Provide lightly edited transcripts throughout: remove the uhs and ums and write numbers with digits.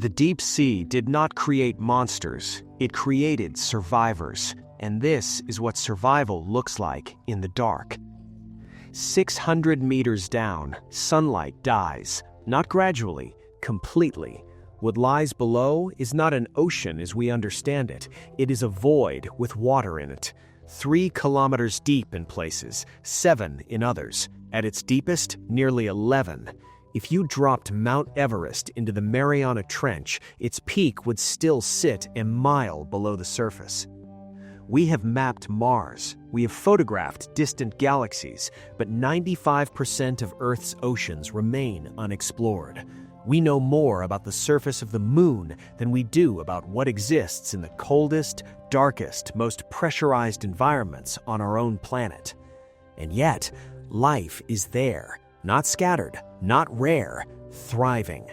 The deep sea did not create monsters, it created survivors, and this is what survival looks like in the dark. 600 meters down, sunlight dies, not gradually, completely. What lies below is not an ocean as we understand it. It is a void with water in it. 3 kilometers deep in places, 7 in others. At its deepest, nearly 11. If you dropped Mount Everest into the Mariana Trench, its peak would still sit a mile below the surface. We have mapped Mars, we have photographed distant galaxies, but 95% of Earth's oceans remain unexplored. We know more about the surface of the Moon than we do about what exists in the coldest, darkest, most pressurized environments on our own planet. And yet, life is there, not scattered, not rare, thriving.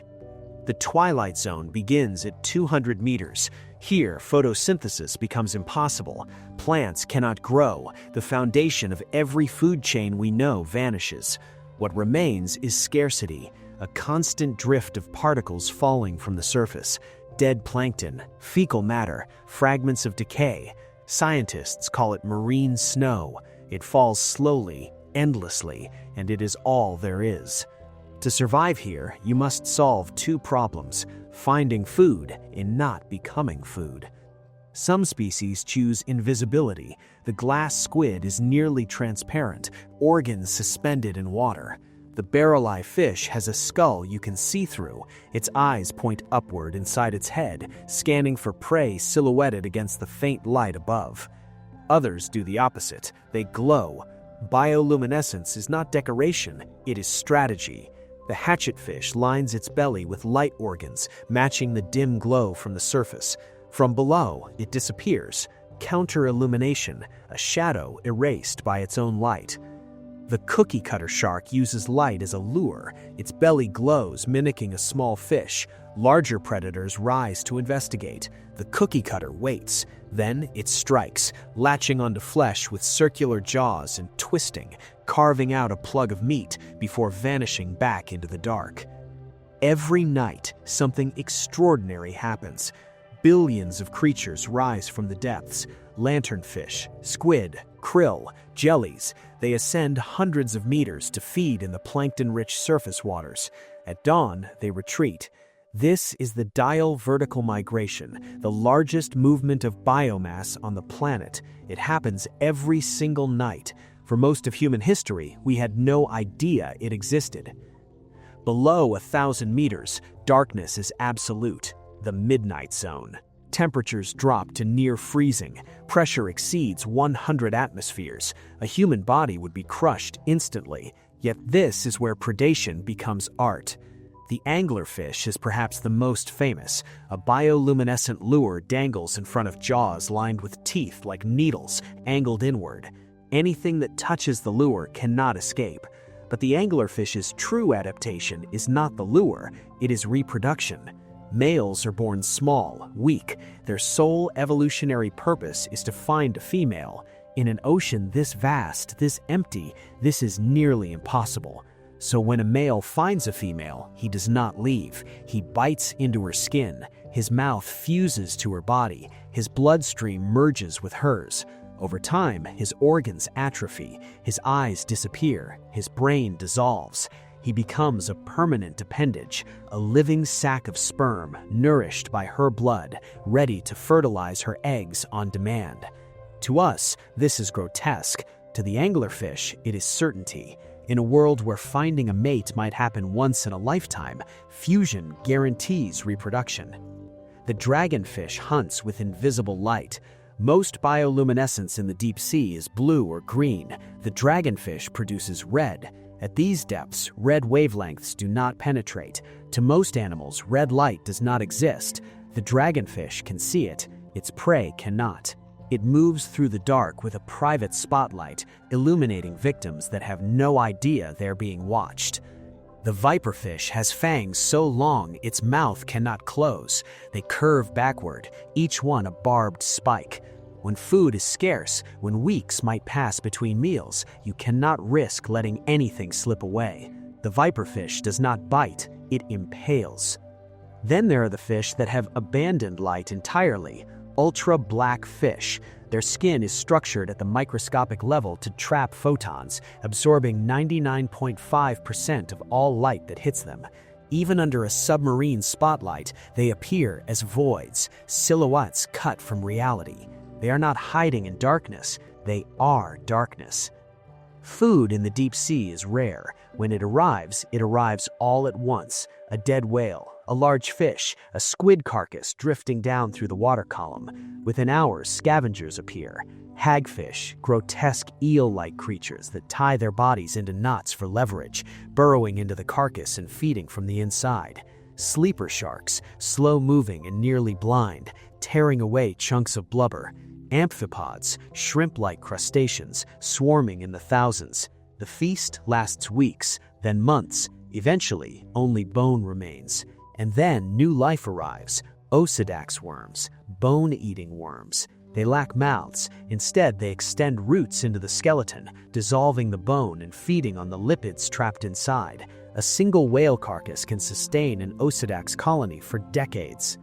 The Twilight Zone begins at 200 meters. Here, photosynthesis becomes impossible. Plants cannot grow. The foundation of every food chain we know vanishes. What remains is scarcity, a constant drift of particles falling from the surface, dead plankton, fecal matter, fragments of decay. Scientists call it marine snow. It falls slowly, endlessly, and it is all there is. To survive here, you must solve 2 problems: finding food and not becoming food. Some species choose invisibility. The glass squid is nearly transparent, organs suspended in water. The barrel-eye fish has a skull you can see through. Its eyes point upward inside its head, scanning for prey silhouetted against the faint light above. Others do the opposite. They glow. Bioluminescence is not decoration, it is strategy. The hatchetfish lines its belly with light organs, matching the dim glow from the surface. From below, it disappears. Counter-illumination, a shadow erased by its own light. The cookie-cutter shark uses light as a lure. Its belly glows, mimicking a small fish. Larger predators rise to investigate. The cookie-cutter waits. Then it strikes, latching onto flesh with circular jaws and twisting, carving out a plug of meat before vanishing back into the dark. Every night, something extraordinary happens. Billions of creatures rise from the depths. Lanternfish, squid, krill, jellies. They ascend hundreds of meters to feed in the plankton-rich surface waters. At dawn, they retreat. This is the diel vertical migration, the largest movement of biomass on the planet. It happens every single night. For most of human history, we had no idea it existed. Below 1,000 meters, darkness is absolute, the midnight zone. Temperatures drop to near freezing. Pressure exceeds 100 atmospheres. A human body would be crushed instantly. Yet this is where predation becomes art. The anglerfish is perhaps the most famous. A bioluminescent lure dangles in front of jaws lined with teeth like needles, angled inward. Anything that touches the lure cannot escape. But the anglerfish's true adaptation is not the lure, it is reproduction. Males are born small, weak. Their sole evolutionary purpose is to find a female. In an ocean this vast, this empty, this is nearly impossible. So when a male finds a female, he does not leave. He bites into her skin. His mouth fuses to her body. His bloodstream merges with hers. Over time, his organs atrophy. His eyes disappear. His brain dissolves. He becomes a permanent appendage, a living sac of sperm nourished by her blood, ready to fertilize her eggs on demand. To us, this is grotesque. To the anglerfish, it is certainty. In a world where finding a mate might happen once in a lifetime, fusion guarantees reproduction. The dragonfish hunts with invisible light. Most bioluminescence in the deep sea is blue or green. The dragonfish produces red. At these depths, red wavelengths do not penetrate. To most animals, red light does not exist. The dragonfish can see it. Its prey cannot. It moves through the dark with a private spotlight, illuminating victims that have no idea they're being watched. The viperfish has fangs so long its mouth cannot close. They curve backward, each one a barbed spike. When food is scarce, when weeks might pass between meals, you cannot risk letting anything slip away. The viperfish does not bite, it impales. Then there are the fish that have abandoned light entirely, ultra-black fish. Their skin is structured at the microscopic level to trap photons, absorbing 99.5% of all light that hits them. Even under a submarine spotlight, they appear as voids, silhouettes cut from reality. They are not hiding in darkness, they are darkness. Food in the deep sea is rare. When it arrives all at once. A dead whale, a large fish, a squid carcass drifting down through the water column. Within hours, scavengers appear. Hagfish, grotesque eel-like creatures that tie their bodies into knots for leverage, burrowing into the carcass and feeding from the inside. Sleeper sharks, slow-moving and nearly blind, tearing away chunks of blubber. Amphipods, shrimp-like crustaceans, swarming in the thousands. The feast lasts weeks, then months. Eventually, only bone remains. And then new life arrives. Osedax worms, bone-eating worms. They lack mouths. Instead, they extend roots into the skeleton, dissolving the bone and feeding on the lipids trapped inside. A single whale carcass can sustain an Osedax colony for decades.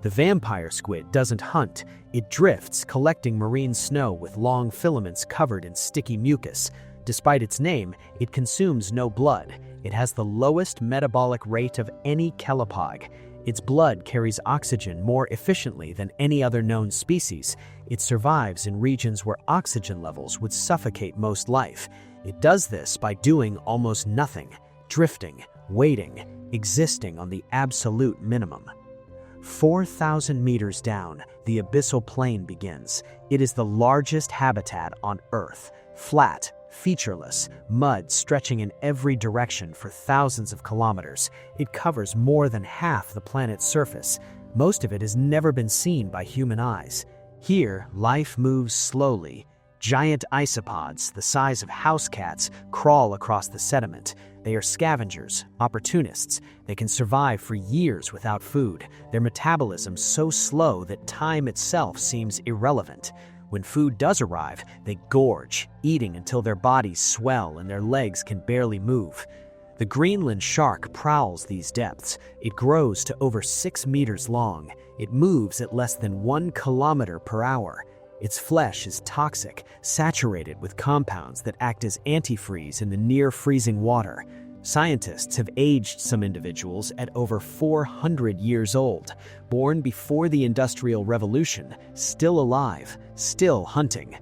The vampire squid doesn't hunt. It drifts, collecting marine snow with long filaments covered in sticky mucus. Despite its name, it consumes no blood. It has the lowest metabolic rate of any chelipog. Its blood carries oxygen more efficiently than any other known species. It survives in regions where oxygen levels would suffocate most life. It does this by doing almost nothing, drifting, waiting, existing on the absolute minimum. 4,000 meters down, the abyssal plain begins. It is the largest habitat on Earth, flat, featureless, mud stretching in every direction for thousands of kilometers. It covers more than half the planet's surface. Most of it has never been seen by human eyes. Here, life moves slowly. Giant isopods, the size of house cats, crawl across the sediment. They are scavengers, opportunists. They can survive for years without food. Their metabolism so slow that time itself seems irrelevant. When food does arrive, they gorge, eating until their bodies swell and their legs can barely move. The Greenland shark prowls these depths. It grows to over 6 meters long. It moves at less than 1 kilometer per hour. Its flesh is toxic, saturated with compounds that act as antifreeze in the near-freezing water. Scientists have aged some individuals at over 400 years old, born before the Industrial Revolution, still alive, still hunting.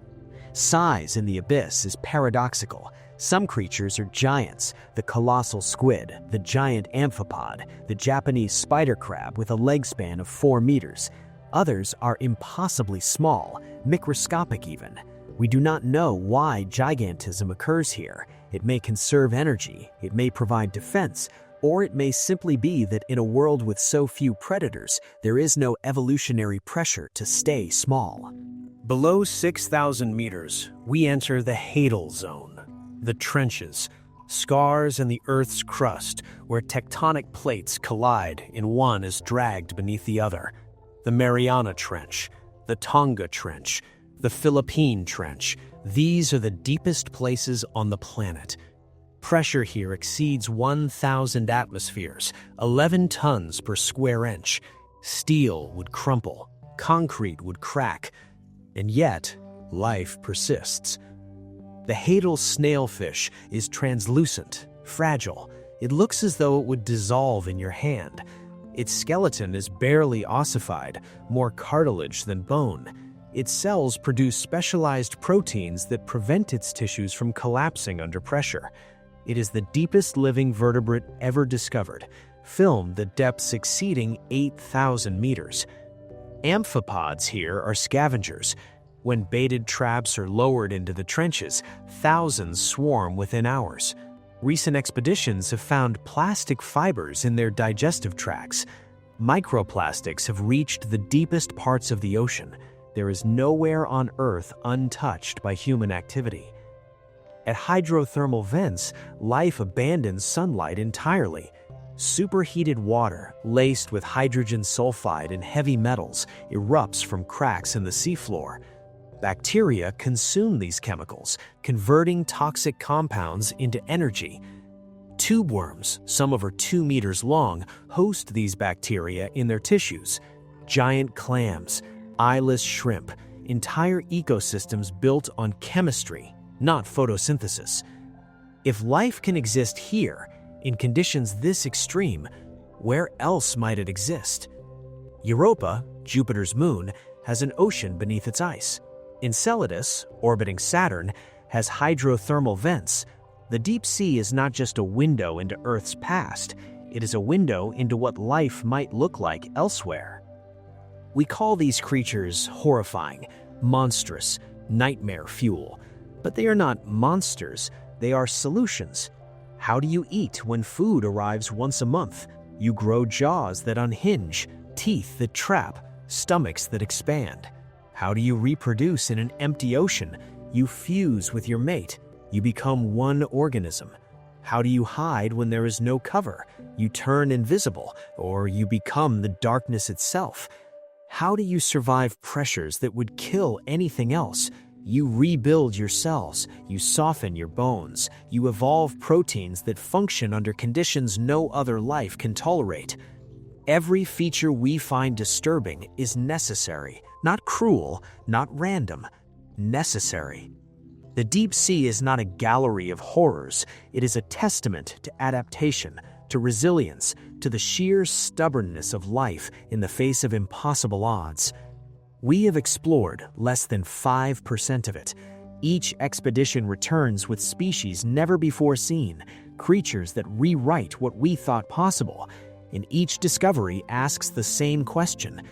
Size in the abyss is paradoxical. Some creatures are giants: the colossal squid, the giant amphipod, the Japanese spider crab with a leg span of 4 meters. Others are impossibly small, microscopic even. We do not know why gigantism occurs here. It may conserve energy, it may provide defense, or it may simply be that in a world with so few predators, there is no evolutionary pressure to stay small. Below 6,000 meters, we enter the Hadal Zone, the trenches, scars in the Earth's crust where tectonic plates collide and one is dragged beneath the other. The Mariana Trench, the Tonga Trench, the Philippine Trench. These are the deepest places on the planet. Pressure here exceeds 1,000 atmospheres, 11 tons per square inch. Steel would crumple, concrete would crack, and yet life persists. The Hadal snailfish is translucent, fragile. It looks as though it would dissolve in your hand. Its skeleton is barely ossified, more cartilage than bone. Its cells produce specialized proteins that prevent its tissues from collapsing under pressure. It is the deepest living vertebrate ever discovered, filmed at depths exceeding 8,000 meters. Amphipods here are scavengers. When baited traps are lowered into the trenches, thousands swarm within hours. Recent expeditions have found plastic fibers in their digestive tracts. Microplastics have reached the deepest parts of the ocean. There is nowhere on Earth untouched by human activity. At hydrothermal vents, life abandons sunlight entirely. Superheated water, laced with hydrogen sulfide and heavy metals, erupts from cracks in the seafloor. Bacteria consume these chemicals, converting toxic compounds into energy. Tube worms, some over 2 meters long, host these bacteria in their tissues. Giant clams, eyeless shrimp, entire ecosystems built on chemistry, not photosynthesis. If life can exist here, in conditions this extreme, where else might it exist? Europa, Jupiter's moon, has an ocean beneath its ice. Enceladus, orbiting Saturn, has hydrothermal vents. The deep sea is not just a window into Earth's past, it is a window into what life might look like elsewhere. We call these creatures horrifying, monstrous, nightmare fuel. But they are not monsters, they are solutions. How do you eat when food arrives once a month? You grow jaws that unhinge, teeth that trap, stomachs that expand. How do you reproduce in an empty ocean? You fuse with your mate. You become one organism. How do you hide when there is no cover? You turn invisible, or you become the darkness itself. How do you survive pressures that would kill anything else? You rebuild your cells, you soften your bones, you evolve proteins that function under conditions no other life can tolerate. Every feature we find disturbing is necessary, not cruel, not random, necessary. The deep sea is not a gallery of horrors, it is a testament to adaptation, to resilience, to the sheer stubbornness of life in the face of impossible odds. We have explored less than 5% of it. Each expedition returns with species never before seen, creatures that rewrite what we thought possible. And each discovery asks the same question: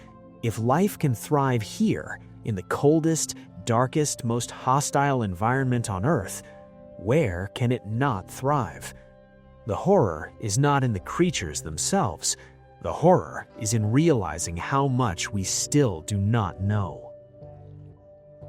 if life can thrive here, in the coldest, darkest, most hostile environment on Earth, where can it not thrive? The horror is not in the creatures themselves. The horror is in realizing how much we still do not know.